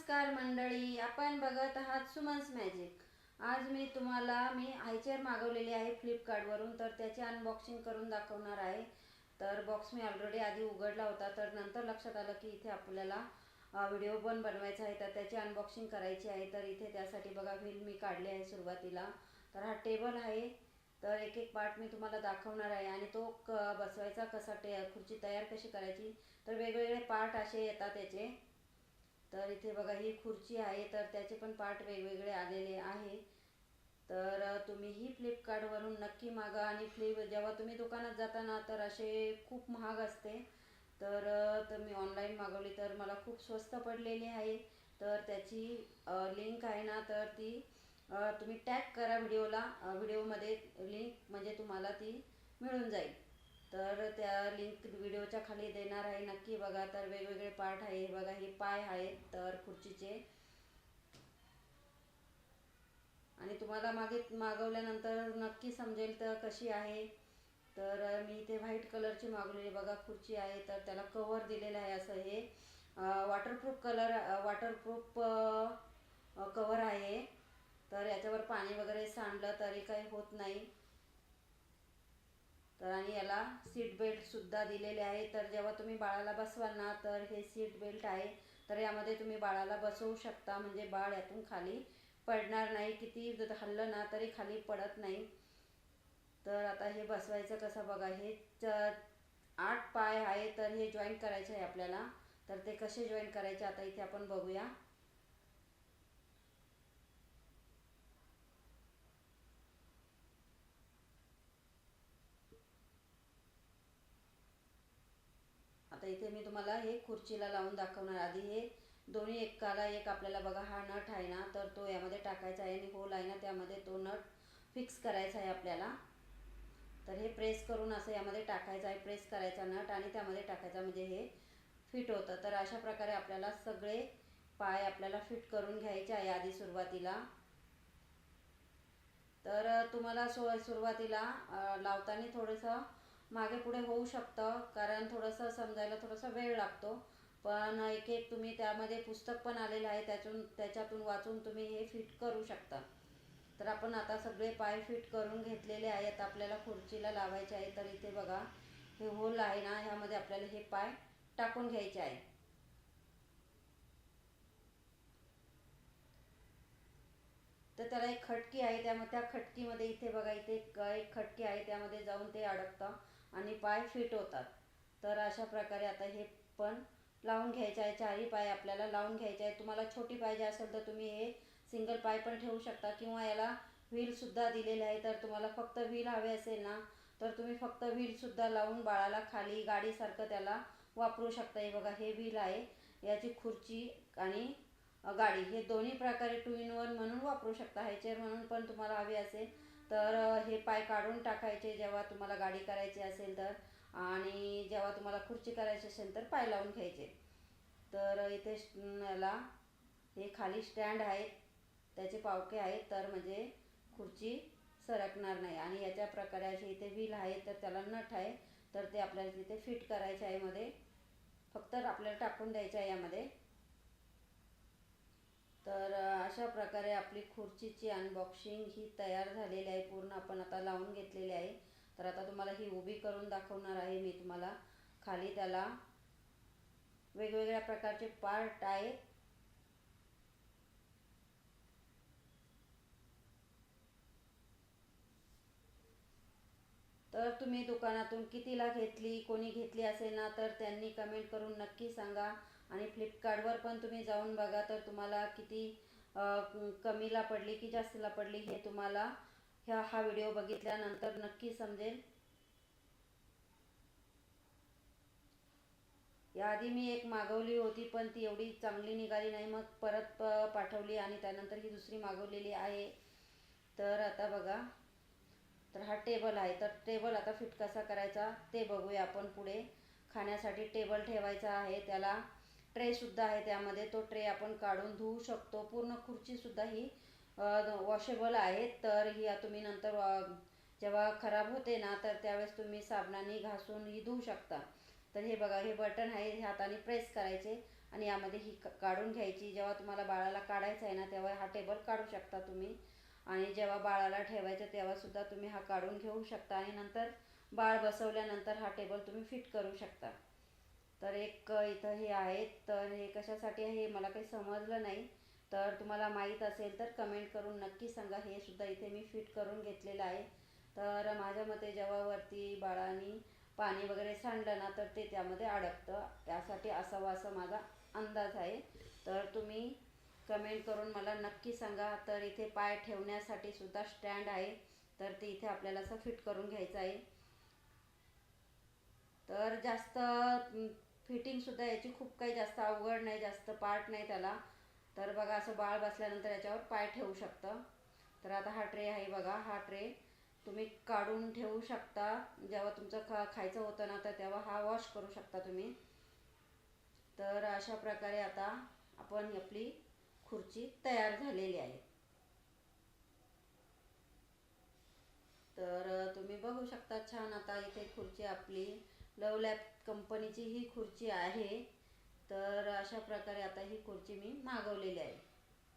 नमस्कार मंडळी, आपण बघत आहात सुमन्स मॅजिक। आज मी तुम्हाला हाय चेअर मागवलेली आहे फ्लिपकार्टवरून, तर त्याची अनबॉक्सिंग करून दाखवणार आहे। तर बॉक्स मी ऑलरेडी आधी उघडला होता, तर नंतर लक्षात आलं की इथे आपल्याला व्हिडिओ पण बनवायचा आहे, तर त्याची अनबॉक्सिंग करायची आहे। तर इथे त्यासाठी बघा व्हील मी काढले आहे सुरुवातीला। तर हा टेबल आहे, तर एक एक पार्ट मी तुम्हाला दाखवणार आहे आणि तो बसवायचा कसा, खुर्ची तयार कशी करायची, तर वेगवेगळे पार्ट असे येतात त्याचे। तर इथे बघा ही खुर्ची आहे, तर त्याचे पण पार्ट वेगवेगळे आलेले आहे। तर तुम्हीही फ्लिपकार्टवरून नक्की मागा। आणि जेव्हा तुम्ही दुकानात जाता ना, तर असे खूप महाग असते, तर मी ऑनलाईन मागवली तर मला खूप स्वस्त पडलेली आहे। तर त्याची लिंक आहे ना, तर ती तुम्ही टॅग करा व्हिडिओमध्ये लिंक, म्हणजे तुम्हाला ती मिळून जाईल। तर त्या लिंक व्हिडिओच्या खाली देणार आहे, नक्की बघा। तर वेगवेगळे पार्ट आहे बघा, हे पाय आहेत तर खुर्चीचे, आणि तुम्हाला मागवल्यानंतर नक्की समजेल तर कशी आहे। तर मी इथे व्हाईट कलरची मागवलेली बघा खुर्ची आहे, तर त्याला कवर दिलेलं आहे असं। हे वॉटरप्रूफ कवर आहे, तर याच्यावर पाणी वगैरे सांडलं तरी काही होत नाही। तर आणि याला सीट बेल्ट सुद्धा दिलेले आहे। तर जेव्हा तुम्ही बाळाला बसवाल ना, तर हे सीट बेल्ट आहे, तर यामध्ये तुम्ही बाळाला बसवू शकता, म्हणजे बाळ यातून खाली पडणार नाही, किती हल्लं ना तरी खाली पडत नाही। तर आता हे बसवायचं कसं बघा, हे 8 पाय आहे, तर हे जॉईन करायचे आहे आपल्याला। तर ते कसे जॉईन करायचे आता इथे आपण बघूया। आता इथे मी तुम्हाला हे खुर्चीला लावून दाखवणार। आधी हे दोन्ही एकाला एक आपल्याला बघा, हा नट आहे ना, तर तो यामध्ये टाकायचा आहे, आणि होल आहे ना त्यामध्ये तो नट फिक्स करायचा आहे आपल्याला। तर हे प्रेस करून असं यामध्ये टाकायचं आहे, प्रेस करायचा नट आणि त्यामध्ये टाकायचा, म्हणजे हे फिट होतं। तर अशा प्रकारे आपल्याला सगळे पाय आपल्याला फिट करून घ्यायचे आहे आधी सुरुवातीला। तर तुम्हाला सुरुवातीला लावताना थोडंसं मागे पुढे होऊ शकतं, कारण थोडंसं समजायला थोडासा वेळ लागतो। पण एक एक तुम्ही त्यामध्ये पुस्तक पण आलेलं आहे, त्याच्यातून वाचून तुम्ही हे फिट करू शकता। तर आपण आता सगळे पाय फिट करून घेतलेले आहेत, आपल्याला खुर्चीला लावायचे आहे। तर इथे बघा हे होल आहे ना, ह्यामध्ये आपल्याला हे पाय टाकून घ्यायचे आहे। तर त्याला एक खटकी आहे, त्यामध्ये त्या खटकीमध्ये इथे बघा, इथे एक खटकी आहे, त्यामध्ये जाऊन ते अडकतं आणि पाय फिट होतात। तर अशा प्रकारे आता हे पण लावून घ्यायचे आहे, चारही पाय आपल्याला लावून घ्यायचे आहे। तुम्हाला छोटी पाहिजे असेल तर तुम्ही हे सिंगल पाय पण ठेवू शकता, किंवा याला व्हीलसुद्धा दिलेले आहे। तर तुम्हाला फक्त व्हील हवे असेल ना, तर तुम्ही फक्त व्हीलसुद्धा लावून बाळाला खाली गाडीसारखं त्याला वापरू शकता। हे बघा हे व्हील आहे, याची खुर्ची आणि गाडी हे दोन्ही प्रकारे 2 in 1 म्हणून वापरू शकता। हाय चेअर म्हणून पण तुम्हाला हवे असेल तर हे पाय काढून टाकायचे जेव्हा तुम्हाला गाडी करायची असेल तर, आणि जेव्हा तुम्हाला खुर्ची करायची असेल तर पाय लावून घ्यायचे। तर इथे याला हे खाली स्टँड आहेत, त्याचे पावके आहेत, तर म्हणजे खुर्ची सरकणार नाही। आणि याच्या प्रकारे असे इथे व्हील आहे, तर त्याला नट आहे, तर ते आपल्याला तिथे फिट करायचे आहे। मध्ये फक्त आपल्याला टाकून द्यायचं आहे यामध्ये। तर अशा प्रकारे आपली खुर्चीची अनबॉक्सिंग ही तयार झालेली आहे, पूर्ण आपण आता लावून घेतलेली आहे। तर आता तुम्हाला ही उभी करून दाखवणार आहे मी तुम्हाला। खाली त्याला वेगवेगळ्या प्रकारचे पार्ट आहेत, तर तुम्ही दुकानातून कितीला घेतली, कोणी घेतली असेल ना, तर त्यांनी कमेंट करून नक्की सांगा। आणि फ्लिपकार्टवर पण तुम्ही जाऊन बघा, तर तुम्हाला किती कमीला पडली की जास्तीला पडली हे तुम्हाला हा व्हिडिओ बघितल्यानंतर नक्की समजेल। याआधी मी एक मागवली होती, पण ती एवढी चांगली निघाली नाही, मग परत पाठवली, आणि त्यानंतर ही दुसरी मागवलेली आहे। तर आता बघा, तर हा टेबल आहे, तर टेबल आता फिट कसा करायचा ते बघूया आपण पुढे। खाण्यासाठी टेबल ठेवायचा आहे, त्याला ट्रेसुद्धा आहे त्यामध्ये, तो ट्रे आपण काढून धुवू शकतो। पूर्ण खुर्चीसुद्धा ही वॉशेबल आहे, तर ही तुम्ही नंतर जेव्हा खराब होते ना, तर त्यावेळेस तुम्ही साबणाने घासून ही धुवू शकता। तर हे बघा हे बटन आहे, हे हाताने प्रेस करायचे आणि यामध्ये ही काढून घ्यायची. जेव्हा तुम्हाला बाळाला काढायचं आहे ना तेव्हा हा टेबल काढू शकता तुम्ही, आणि जेव्हा बाळाला ठेवायचं तेव्हासुद्धा तुम्ही हा काढून घेऊ शकता, आणि नंतर बाळ बसवल्यानंतर हा टेबल तुम्ही फिट करू शकता. तर एक इथं हे आहे. तर हे कशासाठी आहे हे मला काही समजलं नाही, तर तुम्हाला माहीत असेल तर कमेंट करून नक्की सांगा. हे सुद्धा इथे मी फिट करून घेतलेलं आहे. तर माझ्या मते जेव्हा वरती बाळाने पाणी वगैरे सांडलं ना तर ते त्यामध्ये अडकतं, त्यासाठी असावं असं माझा अंदाज आहे. तर तुम्ही कमेंट करून मला नक्की सांगा. तर इथे पाय ठेवण्यासाठी सुद्धा स्टँड आहे, तर ते इथे आपल्याला असं फिट करून घ्यायचं आहे. तर जास्त फिटिंगसुद्धा याची खूप काही जास्त अवघड नाही, जास्त पार्ट नाही त्याला. तर बघा असं बाळ बसल्यानंतर याच्यावर पाय ठेवू शकतं. तर आता हा ट्रे आहे बघा, हा ट्रे तुम्ही काढून ठेवू शकता. जेव्हा तुमचं खायचं होतं ना तर तेव्हा हा वॉश करू शकता तुम्ही. तर अशा प्रकारे आता आपण आपली खुर्ची तयार झालेली आहे. तर तुम्ही बघू शकता छान. आता इथे खुर्ची आपली लवलॅब कंपनीची ही खुर्ची आहे. तर अशा प्रकारे आता ही खुर्ची मी मागवलेली आहे.